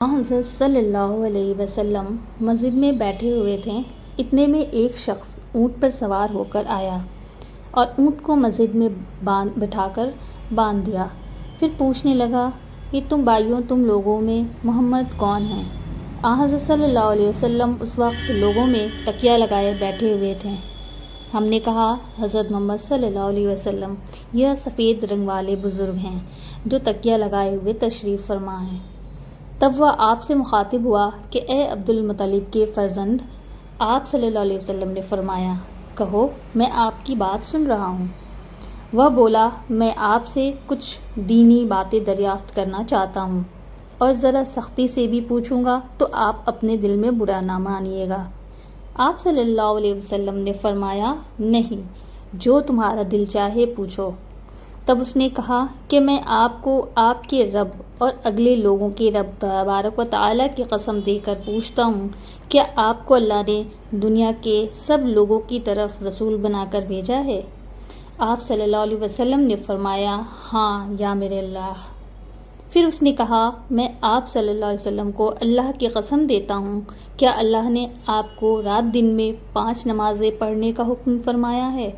حضرت صلی اللہ علیہ وسلم مسجد میں بیٹھے ہوئے تھے، اتنے میں ایک شخص اونٹ پر سوار ہو کر آیا اور اونٹ کو مسجد میں بٹھا کر باندھ دیا۔ پھر پوچھنے لگا کہ تم لوگوں میں محمد کون ہیں؟ حضرت صلی اللہ علیہ وسلم اس وقت لوگوں میں تکیہ لگائے بیٹھے ہوئے تھے۔ ہم نے کہا، حضرت محمد صلی اللہ علیہ وسلم یہ سفید رنگ والے بزرگ ہیں جو تکیہ لگائے ہوئے تشریف فرما ہیں۔ تب وہ آپ سے مخاطب ہوا کہ اے عبد المطلب کے فرزند، آپ صلی اللہ علیہ وسلم نے فرمایا، کہو میں آپ کی بات سن رہا ہوں۔ وہ بولا، میں آپ سے کچھ دینی باتیں دریافت کرنا چاہتا ہوں اور ذرا سختی سے بھی پوچھوں گا تو آپ اپنے دل میں برا نہ مانیے گا۔ آپ صلی اللہ علیہ وسلم نے فرمایا، نہیں، جو تمہارا دل چاہے پوچھو۔ تب اس نے کہا کہ میں آپ کو آپ کے رب اور اگلے لوگوں کے رب تبارک و تعالیٰ کی قسم دے کر پوچھتا ہوں، کیا آپ کو اللہ نے دنیا کے سب لوگوں کی طرف رسول بنا کر بھیجا ہے؟ آپ صلی اللہ علیہ وسلم نے فرمایا، ہاں یا میرے اللہ۔ پھر اس نے کہا، میں آپ صلی اللہ علیہ وسلم کو اللہ کی قسم دیتا ہوں، کیا اللہ نے آپ کو رات دن میں 5 نمازیں پڑھنے کا حکم فرمایا ہے؟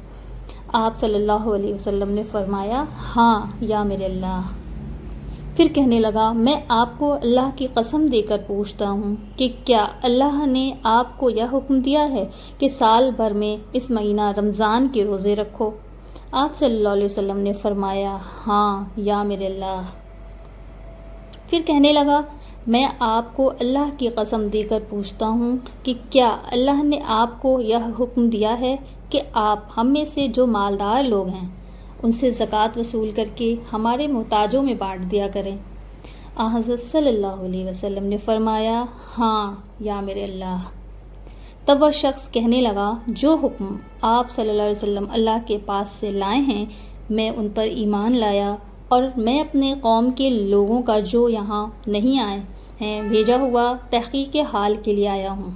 آپ صلی اللہ علیہ وسلم نے فرمایا، ہاں یا میرے اللہ۔ پھر کہنے لگا، میں آپ کو اللہ کی قسم دے کر پوچھتا ہوں کہ کیا اللہ نے آپ کو یہ حکم دیا ہے کہ سال بھر میں اس مہینہ رمضان کے روزے رکھو؟ آپ صلی اللہ علیہ وسلم نے فرمایا، ہاں یا میرے اللہ۔ پھر کہنے لگا، میں آپ کو اللہ کی قسم دے کر پوچھتا ہوں کہ کیا اللہ نے آپ کو یہ حکم دیا ہے کہ آپ ہم میں سے جو مالدار لوگ ہیں ان سے زکوٰۃ وصول کر کے ہمارے محتاجوں میں بانٹ دیا کریں؟ حضرت صلی اللہ علیہ وسلم نے فرمایا، ہاں یا میرے اللہ۔ تب وہ شخص کہنے لگا، جو حکم آپ صلی اللہ علیہ وسلم اللہ کے پاس سے لائے ہیں میں ان پر ایمان لایا، اور میں اپنے قوم کے لوگوں کا جو یہاں نہیں آئے ہیں بھیجا ہوا تحقیق حال کے لیے آیا ہوں۔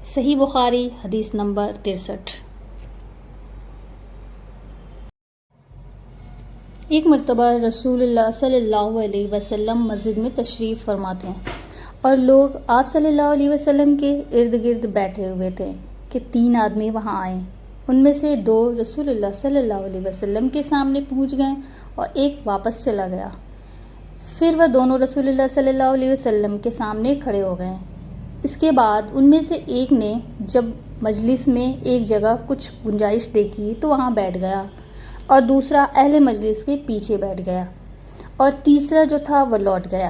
صحیح بخاری، حدیث نمبر 63۔ ایک مرتبہ رسول اللہ صلی اللہ علیہ وسلم مسجد میں تشریف فرما تھے اور لوگ آپ صلی اللہ علیہ وسلم کے ارد گرد بیٹھے ہوئے تھے کہ 3 آدمی وہاں آئے۔ ان میں سے 2 رسول اللہ صلی اللہ علیہ وسلم کے سامنے پہنچ گئے اور ایک واپس چلا گیا۔ پھر وہ دونوں رسول اللہ صلی اللہ علیہ وسلم کے سامنے کھڑے ہو گئے۔ اس کے بعد ان میں سے ایک نے جب مجلس میں ایک جگہ کچھ گنجائش دیکھی تو وہاں بیٹھ گیا، اور دوسرا اہل مجلس کے پیچھے بیٹھ گیا، اور تیسرا جو تھا وہ لوٹ گیا۔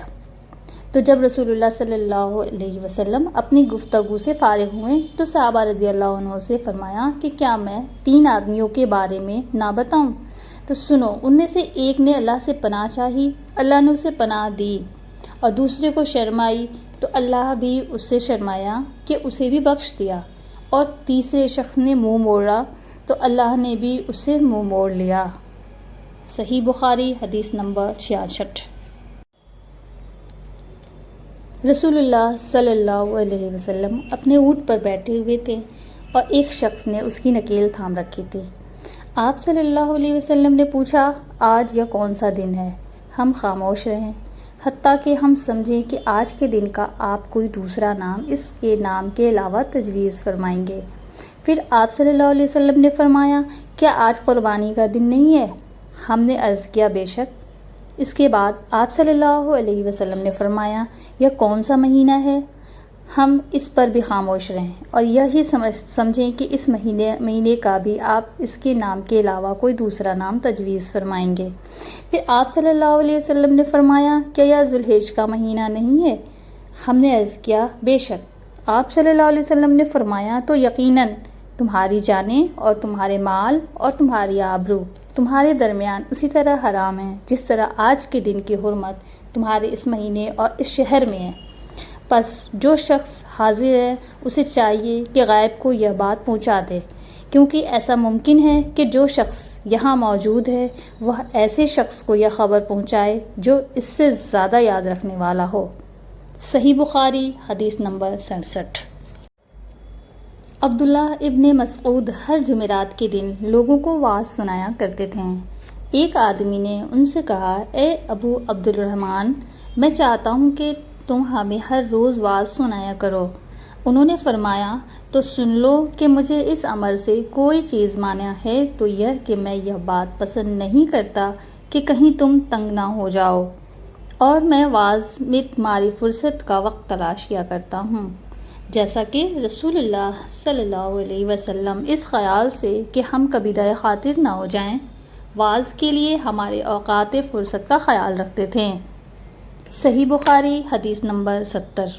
تو جب رسول اللہ صلی اللہ علیہ وسلم اپنی گفتگو سے فارغ ہوئے تو صحابہ رضی اللہ عنہ سے فرمایا کہ کیا میں 3 آدمیوں کے بارے میں نہ بتاؤں؟ تو سنو، ان میں سے ایک نے اللہ سے پناہ چاہی، اللہ نے اسے پناہ دی، اور دوسرے کو شرم آئی تو اللہ بھی اس سے شرمایا کہ اسے بھی بخش دیا، اور تیسرے شخص نے منہ موڑا تو اللہ نے بھی اسے منہ موڑ لیا۔ صحیح بخاری، حدیث نمبر 66۔ رسول اللہ صلی اللہ علیہ وسلم اپنے اونٹ پر بیٹھے ہوئے تھے اور ایک شخص نے اس کی نکیل تھام رکھی تھی۔ آپ صلی اللہ علیہ وسلم نے پوچھا، آج یہ کون سا دن ہے؟ ہم خاموش رہیں، حتیٰ کہ ہم سمجھیں کہ آج کے دن کا آپ کوئی دوسرا نام اس کے نام کے علاوہ تجویز فرمائیں گے۔ پھر آپ صلی اللہ علیہ وسلم نے فرمایا، کیا آج قربانی کا دن نہیں ہے؟ ہم نے عرض کیا، بے شک۔ اس کے بعد آپ صلی اللہ علیہ وسلم نے فرمایا، یہ کون سا مہینہ ہے؟ ہم اس پر بھی خاموش رہیں اور یہی سمجھیں کہ اس مہینے کا بھی آپ اس کے نام کے علاوہ کوئی دوسرا نام تجویز فرمائیں گے۔ پھر آپ صلی اللہ علیہ وسلم نے فرمایا، کیا یہ ذو الحج کا مہینہ نہیں ہے؟ ہم نے عرض کیا، بے شک۔ آپ صلی اللہ علیہ وسلم نے فرمایا، تو یقیناً تمہاری جانیں اور تمہارے مال اور تمہاری آبرو تمہارے درمیان اسی طرح حرام ہیں جس طرح آج کے دن کی حرمت تمہارے اس مہینے اور اس شہر میں ہے۔ پس جو شخص حاضر ہے اسے چاہیے کہ غائب کو یہ بات پہنچا دے، کیونکہ ایسا ممکن ہے کہ جو شخص یہاں موجود ہے وہ ایسے شخص کو یہ خبر پہنچائے جو اس سے زیادہ یاد رکھنے والا ہو۔ صحیح بخاری، حدیث نمبر 67۔ عبداللہ ابن مسعود ہر جمعرات کے دن لوگوں کو وعظ سنایا کرتے تھے۔ ایک آدمی نے ان سے کہا، اے ابو عبد الرحمن، میں چاہتا ہوں کہ تم ہمیں ہر روز واعظ سنایا کرو۔ انہوں نے فرمایا تو سن لو کہ مجھے اس امر سے کوئی چیز مانع ہے تو یہ کہ میں یہ بات پسند نہیں کرتا کہ کہیں تم تنگ نہ ہو جاؤ، اور میں واعظ میں تمہاری فرصت کا وقت تلاش کیا کرتا ہوں، جیسا کہ رسول اللہ صلی اللہ علیہ وسلم اس خیال سے کہ ہم کبیدہ خاطر نہ ہو جائیں، واعظ کے لیے ہمارے اوقات فرصت کا خیال رکھتے تھے۔ صحیح بخاری حدیث نمبر 70۔